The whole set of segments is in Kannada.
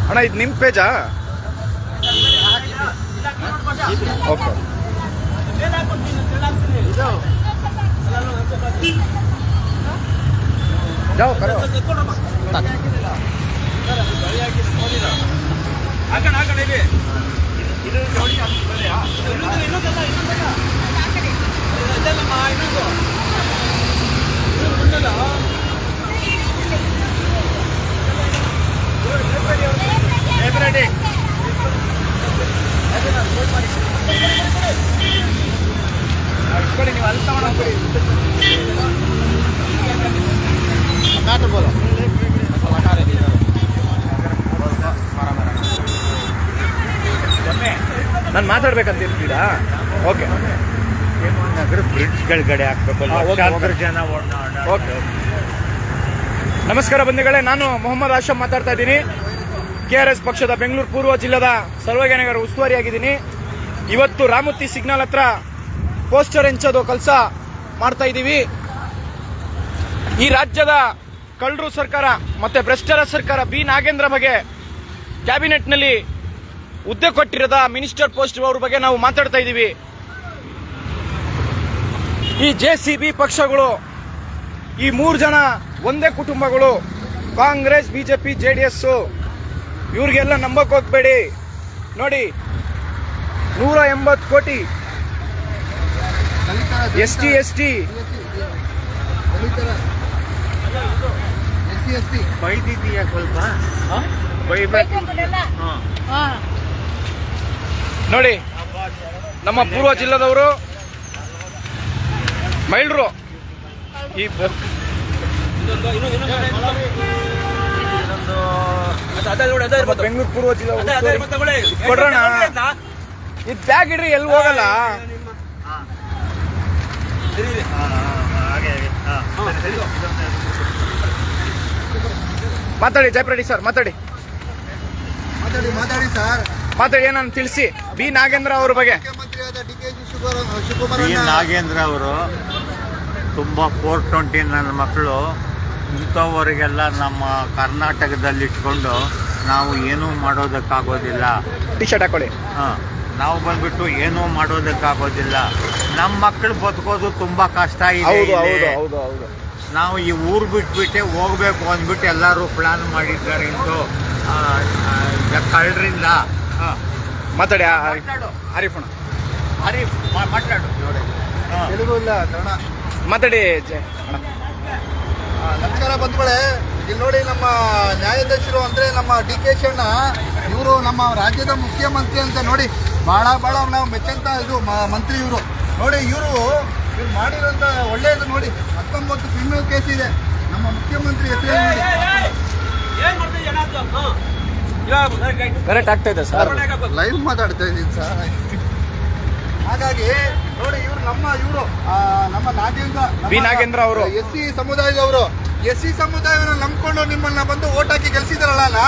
ಅಣ್ಣ ಇದು ನಿಮ್ಮ ಪೇಜಾ? ಓಕೆ. जाओ करो ನೀವು ಅಲ್ಲಿ बोलो ನಾನು ಮಾತಾಡ್ಬೇಕಂತಿರ್ತೀರಾ? ಓಕೆ. ಬ್ರಿಡ್ಜ್ಗಳಗಡೆ ಹಾಕ್ಬೇಕು ಜನ. ಓಕೆ. ನಮಸ್ಕಾರ ಬಂಧುಗಳೇ, ನಾನು ಮೊಹಮ್ಮದ್ ಆಶಮ್ ಮಾತಾಡ್ತಾ ಇದ್ದೀನಿ. KRS ಪಕ್ಷದ ಬೆಂಗಳೂರು ಪೂರ್ವ ಜಿಲ್ಲೆದ ಸರ್ವಜ್ಞನಗರ ಉಸ್ತುವಾರಿಯಾಗಿದ್ದೀನಿ. ಇವತ್ತು ರಾಮುತ್ತಿ ಸಿಗ್ನಲ್ ಹತ್ರ ಪೋಸ್ಟರ್ ಹೆಂಚೋದು ಕೆಲಸ ಮಾಡ್ತಾ ಇದ್ದೀವಿ. ಈ ರಾಜ್ಯದ ಕಳ್ಳರು ಸರ್ಕಾರ ಮತ್ತೆ ಭ್ರಷ್ಟರ ಸರ್ಕಾರ ಬಿ ನಾಗೇಂದ್ರ ಬಗ್ಗೆ ಕ್ಯಾಬಿನೆಟ್ನಲ್ಲಿ ಹುದ್ದೆ ಕೊಟ್ಟಿರದ ಮಿನಿಸ್ಟರ್ ಪೋಸ್ಟ್ ಅವ್ರ ಬಗ್ಗೆ ನಾವು ಮಾತಾಡ್ತಾ ಇದ್ದೀವಿ. ಈ JCB ಪಕ್ಷಗಳು, ಈ 3 ಜನ ಒಂದೇ ಕುಟುಂಬಗಳು, ಕಾಂಗ್ರೆಸ್, BJP, JDS, ಇವ್ರಿಗೆಲ್ಲ ನಂಬಕ್ ಹೋಗ್ಬೇಡಿ. ನೋಡಿ, 180 ಕೋಟಿ ST ಬೈದಿದೀಯ ಸ್ವಲ್ಪ ನೋಡಿ. ನಮ್ಮ ಪೂರ್ವ ಜಿಲ್ಲೆದವರು ಮಹಿಳರು ಈ ಬೆಂಗಳೂರು ಪೂರ್ವ ಜಿಲ್ಲೆ ಕೊಡ್ರೋಣ. ಇದು ಬ್ಯಾಗ್ ಇಡ್ರಿ, ಎಲ್ಲಿ ಹೋಗಲ್ಲ. ಮಾತಾಡಿ ಜಯಪ್ರಡಿ ಸರ್, ಮಾತಾಡಿ ಸರ್, ಮಾತಾಡಿ. ಏನನ್ನು ತಿಳಿಸಿ ಬಿ ನಾಗೇಂದ್ರ ಅವ್ರ ಬಗ್ಗೆ. ಬಿ ನಾಗೇಂದ್ರ ಅವರು ತುಂಬ 420 ನನ್ನ ಮಕ್ಕಳು ಇಂಥವರಿಗೆಲ್ಲ ನಮ್ಮ ಕರ್ನಾಟಕದಲ್ಲಿ ಇಟ್ಕೊಂಡು ನಾವು ಏನೂ ಮಾಡೋದಕ್ಕಾಗೋದಿಲ್ಲ. ಟಿ ಶರ್ಟ್ ಹಾಕೊಳ್ಳಿ. ನಾವು ಬಂದ್ಬಿಟ್ಟು ಏನೂ ಮಾಡೋದಕ್ಕಾಗೋದಿಲ್ಲ. ನಮ್ಮ ಮಕ್ಕಳು ಬದುಕೋದು ತುಂಬ ಕಷ್ಟ ಇದೆ. ನಾವು ಈ ಊರು ಬಿಟ್ಬಿಟ್ಟೆ ಹೋಗ್ಬೇಕು ಅಂದ್ಬಿಟ್ಟು ಎಲ್ಲರೂ ಪ್ಲಾನ್ ಮಾಡಿದ್ದಾರೆ. ಇಂದು ಕಳ್ಳರಿಂದ ಮಾತಾಡಿ. ಹರೀಫ್ ಮಾತಾಡು. ತೆಲುಗು ಇಲ್ಲ, ಕನ್ನಡ ಮಾತಾಡಿ. ನಮಸ್ಕಾರ ಬಂಧುಗಳೇ. ಇಲ್ಲಿ ನೋಡಿ, ನಮ್ಮ ನ್ಯಾಯಾಧೀಶರು ಅಂದ್ರೆ ನಮ್ಮ DK ಅಣ್ಣ, ಇವರು ನಮ್ಮ ರಾಜ್ಯದ ಮುಖ್ಯಮಂತ್ರಿ ಅಂತ ನೋಡಿ. ಬಹಳ ನಾವು ಮೆಚ್ಚಂತ ಇದು ಮಂತ್ರಿ ಇವರು. ನೋಡಿ, ಇವರು ಮಾಡಿರೋಂಥ ಒಳ್ಳೆಯದು ನೋಡಿ. 19 ಕ್ರಿಮಿನಲ್ ಕೇಸ್ ಇದೆ. ನಮ್ಮ ಮುಖ್ಯಮಂತ್ರಿ ಹೆಸರು ಕರೆಕ್ಟ್ ಆಗ್ತಾ ಇದೆ ಸರ್, ಲೈವ್ ಮಾತಾಡ್ತಾ ಇದ್ದೀನಿ ಸರ್. ಹಾಗಾಗಿ ನೋಡಿ, ಇವರು ನಮ್ಮ ಬಿ ನಾಗೇಂದ್ರ ಅವರು SC ಸಮುದಾಯದವರು. SC ಸಮುದಾಯವನ್ನು ನಂಬ್ಕೊಂಡು ನಿಮ್ಮನ್ನ ಬಂದು ಓಟ್ ಹಾಕಿ ಗೆಲ್ಸಿದಾರಲ್ಲ,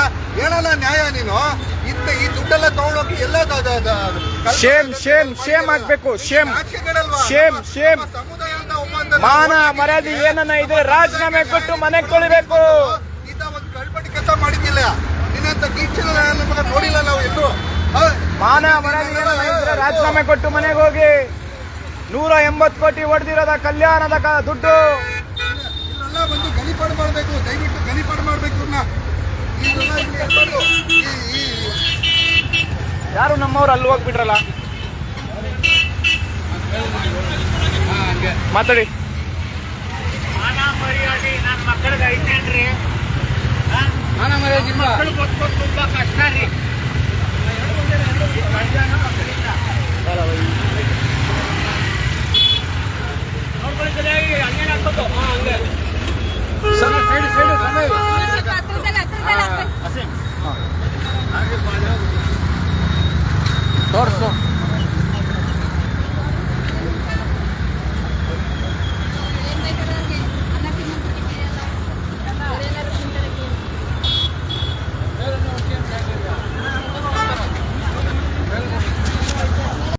ಏನಲ್ಲ ನ್ಯಾಯ? ನೀನು ಈ ದುಡ್ಡೆಲ್ಲ ತಗೊಂಡೋಗಿ ಎಲ್ಲ ಶೇಮ್ ಆಗ್ಬೇಕು. ಶೇಮ್ ಸಮುದಾಯ ಅಂತ ಮಾನ ಮರ್ಯಾದೆ ಏನನ್ನ ಇದೆ, ರಾಜೀನಾಮೆ ಕೊಟ್ಟು ಮನೆಗೆ ತೊಳಿಬೇಕು. ಈತ ಒಂದು ಗಡ್ಬಡಿ ಕೆಲಸ ಮಾಡಿದ್ದಿಲ್ಲ. ನಿನ್ನಂತ ಟೀಚರ್ ನೋಡಿಲ್ಲ ನಾವು ಎಲ್ಲರೂ. ಮಾನ ಮರ್ಯಾದೆ ರಾಜೀನಾಮೆ ಕೊಟ್ಟು ಮನೆಗೆ ಹೋಗಿ. 180 ಕೋಟಿ ಹೊಡೆದಿರೋದ ಕಲ್ಯಾಣದ ದುಡ್ಡು. ಇಲ್ಲೆಲ್ಲ ಬಂದು ಗಲಿಪಾಡು ಮಾಡಬೇಕು, ದಯವಿಟ್ಟು ಗಲಿಪಾಡು ಮಾಡಬೇಕು. ಯಾರು ನಮ್ಮವ್ರು ಅಲ್ಲಿ ಹೋಗ್ಬಿಟ್ರಲ್ಲ. ಮಾತಾಡಿ. ಮರ್ಯಾದೆ ನನ್ನ ಮಕ್ಕಳಿಗೆ ಐತೇನ್ರಿ? ಮಾನ ಮರ್ಯಾದೆ ಇಲ್ವಾ? ಮಕ್ಕಳು ಬದುಕೋದು ತುಂಬಾ ಕಷ್ಟ ರೀ.